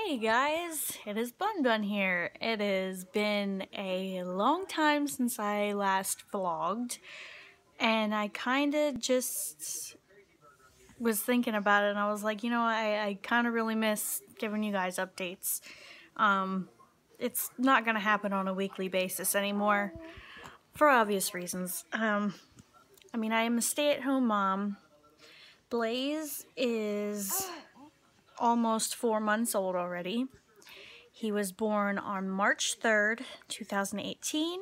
Hey guys, it is BunBun here. It has been a long time since I last vlogged, and I kinda just was thinking about it and I was like, I kinda really miss giving you guys updates. It's not gonna happen on a weekly basis anymore, for obvious reasons. I am a stay-at-home mom. Blaze is almost 4 months old already. He was born on March 3rd, 2018,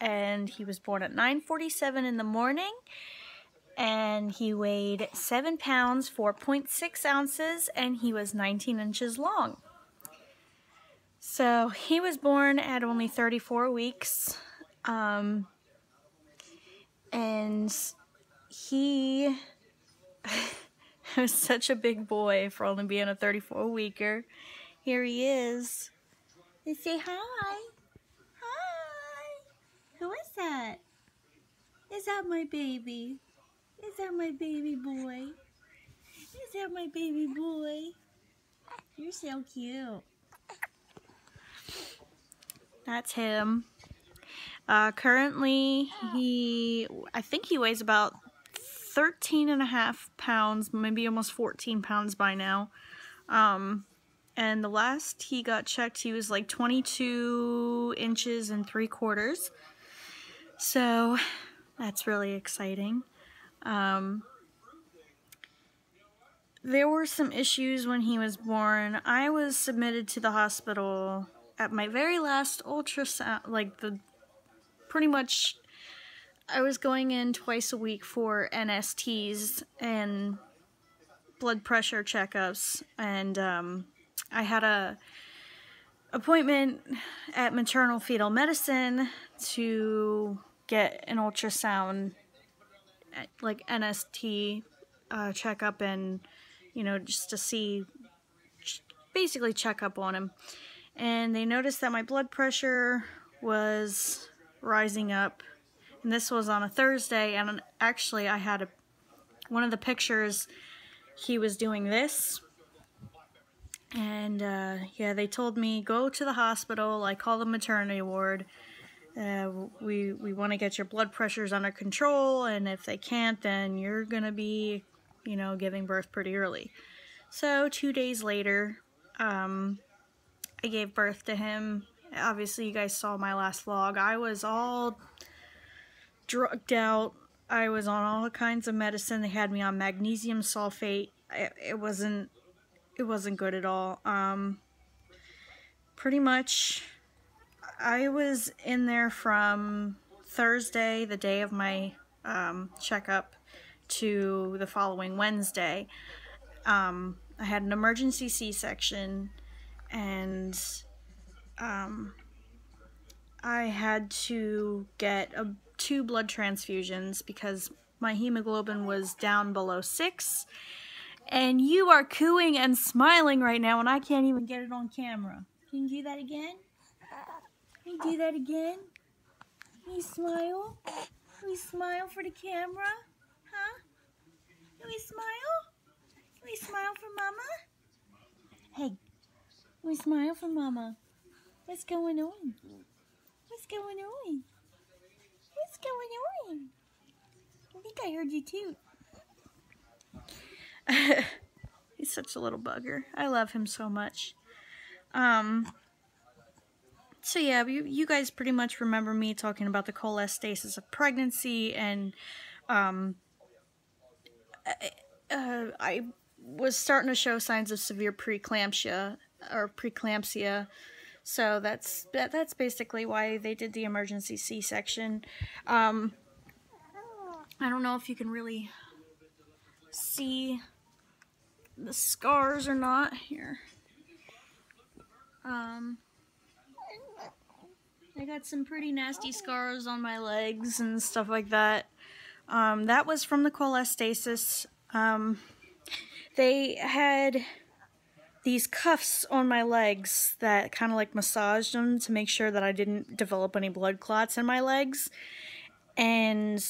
and he was born at 9:47 in the morning, and he weighed 7 pounds, 4.6 ounces, and he was 19 inches long. So he was born at only 34 weeks, and he was such a big boy for only being a 34-weeker. Here he is. They say hi. Hi. Who is that? Is that my baby? Is that my baby boy? Is that my baby boy? You're so cute. That's him. Currently, I think he weighs about 13.5 pounds, maybe almost 14 pounds by now. And the last he got checked, he was like 22 inches and 3/4. So that's really exciting. There were some issues when he was born. I was submitted to the hospital at my very last ultrasound, pretty much I was going in twice a week for NSTs and blood pressure checkups, and I had a appointment at maternal fetal medicine to get an ultrasound, like NST checkup, and just to see, basically check up on him. And they noticed that my blood pressure was rising up, and this was on a Thursday, and actually I had one of the pictures, he was doing this. And yeah, they told me, go to the hospital. I called the maternity ward. We want to get your blood pressures under control, and if they can't, then you're gonna be, giving birth pretty early. So 2 days later, I gave birth to him. Obviously, you guys saw my last vlog. I was all drugged out. I was on all kinds of medicine. They had me on magnesium sulfate. It wasn't good at all. Pretty much, I was in there from Thursday, the day of my checkup, to the following Wednesday. I had an emergency C-section, and I had to get 2 blood transfusions because my hemoglobin was down below 6. And you are cooing and smiling right now, and I can't even get it on camera. Can you do that again? Can you do that again? Can you smile? Can we smile for the camera? Huh? Can we smile? Can we smile for Mama? Hey, can we smile for Mama? What's going on? What's going on? What's going on? I think I heard you too. He's such a little bugger. I love him so much. So yeah, you guys pretty much remember me talking about the cholestasis of pregnancy, and I was starting to show signs of severe preeclampsia, so that's basically why they did the emergency C-section. I don't know if you can really see the scars or not here. I got some pretty nasty scars on my legs and stuff like that. That was from the cholestasis. They had these cuffs on my legs that kind of like massaged them to make sure that I didn't develop any blood clots in my legs. And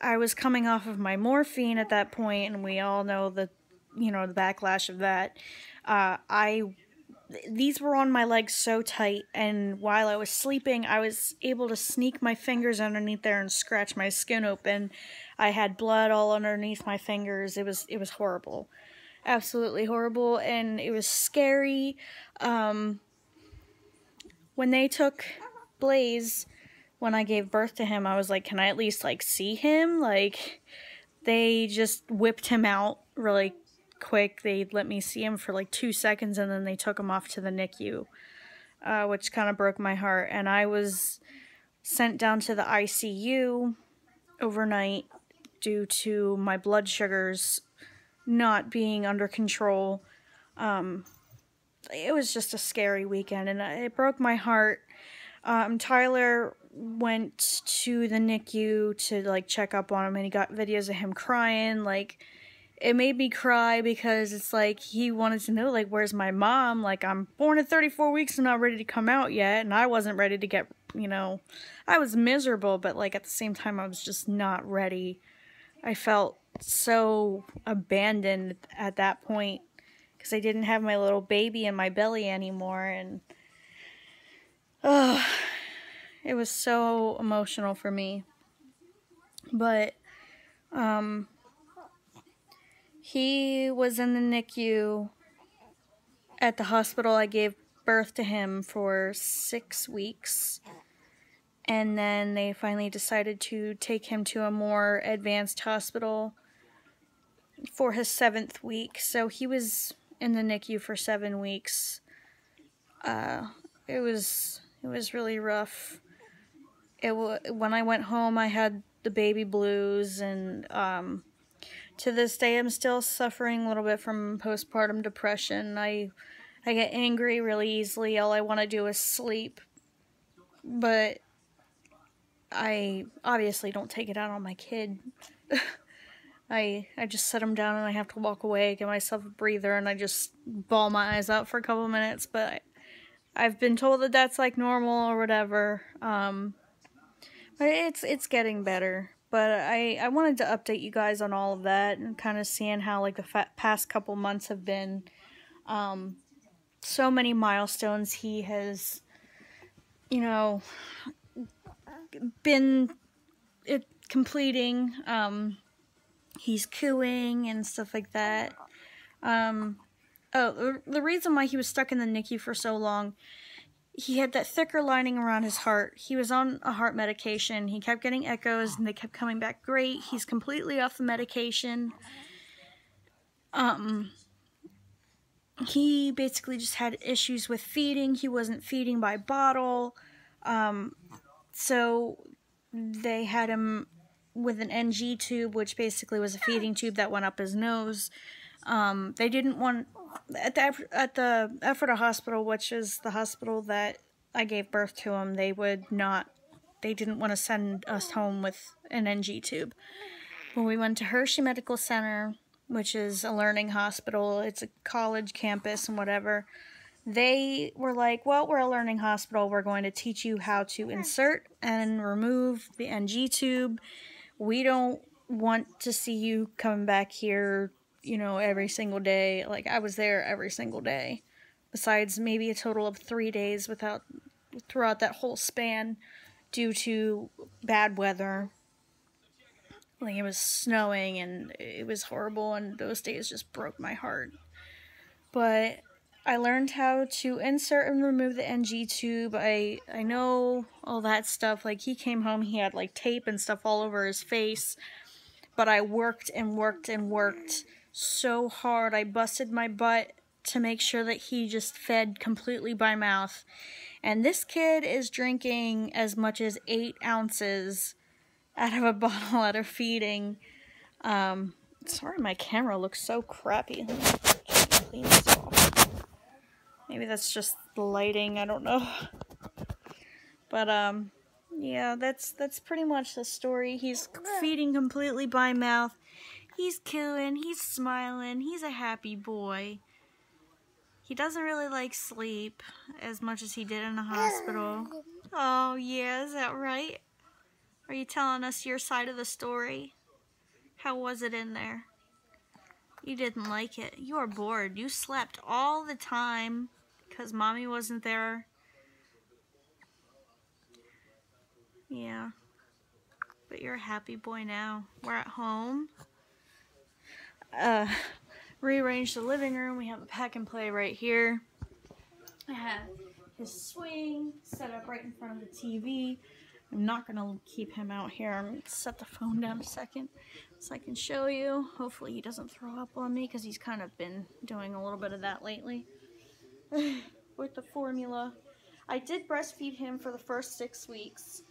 I was coming off of my morphine at that point, and we all know the backlash of that. I these were on my legs so tight, and while I was sleeping, I was able to sneak my fingers underneath there and scratch my skin open. I had blood all underneath my fingers. It was horrible. Absolutely horrible, and it was scary. When they took Blaze, when I gave birth to him, I was like, can I at least, like, see him? Like, they just whipped him out really quick. They let me see him for like 2 seconds, and then they took him off to the NICU, which kind of broke my heart. And I was sent down to the ICU overnight due to my blood sugars not being under control. It was just a scary weekend, and it broke my heart. Tyler went to the NICU to, like, check up on him, and he got videos of him crying. Like, it made me cry because it's like he wanted to know, like, where's my mom? Like, I'm born at 34 weeks and not ready to come out yet, and I wasn't ready to get, you know, I was miserable, but, like, at the same time, I was just not ready. I felt so abandoned at that point because I didn't have my little baby in my belly anymore, and it was so emotional for me. But he was in the NICU at the hospital I gave birth to him for 6 weeks, and then they finally decided to take him to a more advanced hospital for his 7th week. So he was in the NICU for 7 weeks. It was really rough. When I went home, I had the baby blues, and to this day, I'm still suffering a little bit from postpartum depression. I get angry really easily. All I want to do is sleep, but I obviously don't take it out on my kid. I just set him down, and I have to walk away, give myself a breather, and I just bawl my eyes out for a couple minutes. But I've been told that that's like normal or whatever. But it's getting better. But I wanted to update you guys on all of that and kind of seeing how, like, the past couple months have been. So many milestones he has, you know, been completing. He's cooing and stuff like that. The reason why he was stuck in the NICU for so long, he had that thicker lining around his heart. He was on a heart medication. He kept getting echoes, and they kept coming back great. He's completely off the medication. He basically just had issues with feeding. He wasn't feeding by bottle. So they had him with an NG tube, which basically was a feeding tube that went up his nose. They didn't want, at the Ephrata Hospital, which is the hospital that I gave birth to him, they didn't want to send us home with an NG tube. When we went to Hershey Medical Center, which is a learning hospital, it's a college campus and whatever, they were like, well, we're a learning hospital, we're going to teach you how to insert and remove the NG tube. We don't want to see you coming back here, you know, every single day. Like, I was there every single day, besides maybe a total of 3 days throughout that whole span due to bad weather. Like, it was snowing, and it was horrible, and those days just broke my heart. But I learned how to insert and remove the NG tube. I know all that stuff. Like, he came home, he had, like, tape and stuff all over his face. But I worked and worked and worked so hard. I busted my butt to make sure that he just fed completely by mouth. And this kid is drinking as much as 8 ounces out of a bottle at a feeding. Sorry, my camera looks so crappy. Let me clean this off. Maybe that's just the lighting, I don't know. But, yeah, that's pretty much the story. He's feeding completely by mouth. He's cooing, he's smiling, he's a happy boy. He doesn't really like sleep as much as he did in the hospital. Oh, yeah, is that right? Are you telling us your side of the story? How was it in there? You didn't like it. You were bored. You slept all the time because mommy wasn't there. Yeah. But you're a happy boy now. We're at home. Rearranged the living room. We have a pack and play right here. I have his swing set up right in front of the TV. I'm not going to keep him out here. I'm going to set the phone down a second so I can show you. Hopefully he doesn't throw up on me because he's kind of been doing a little bit of that lately. With the formula. I did breastfeed him for the first 6 weeks,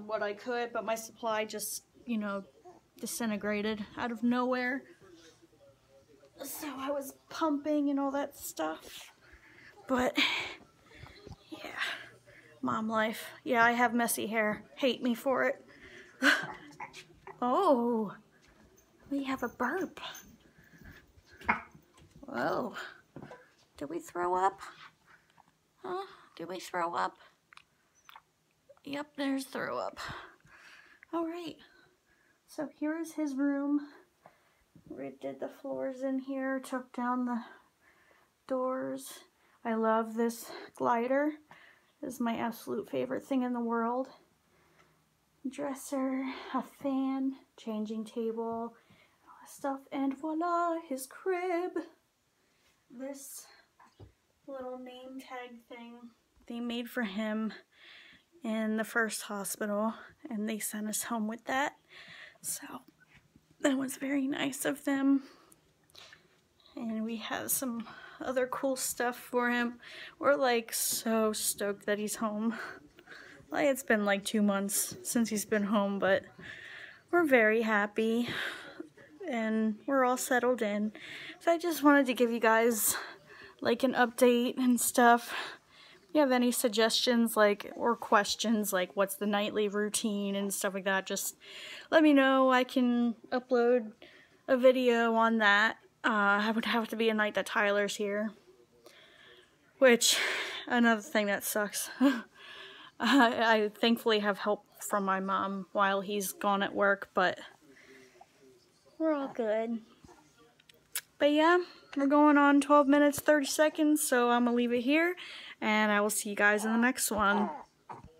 what I could, but my supply just, you know, disintegrated out of nowhere. So I was pumping and all that stuff. But, yeah. Mom life. Yeah, I have messy hair. Hate me for it. Oh, we have a burp. Whoa. Did we throw up? Huh? Did we throw up? Yep, there's throw up. Alright. So here is his room. Redid the floors in here, took down the doors. I love this glider. This is my absolute favorite thing in the world. Dresser, a fan, changing table, all that stuff, and voila, his crib. This little name tag thing they made for him in the first hospital, and they sent us home with that. So that was very nice of them. And we have some other cool stuff for him. We're like so stoked that he's home. Like, it's been like 2 months since he's been home, but we're very happy and we're all settled in. So I just wanted to give you guys like an update and stuff. If you have any suggestions or questions like what's the nightly routine and stuff like that, just let me know. I can upload a video on that. I would have to be a night that Tyler's here, which another thing that sucks. I thankfully have help from my mom while he's gone at work, but we're all good. But yeah, we're going on 12 minutes 30 seconds, so I'm gonna leave it here and I will see you guys in the next one.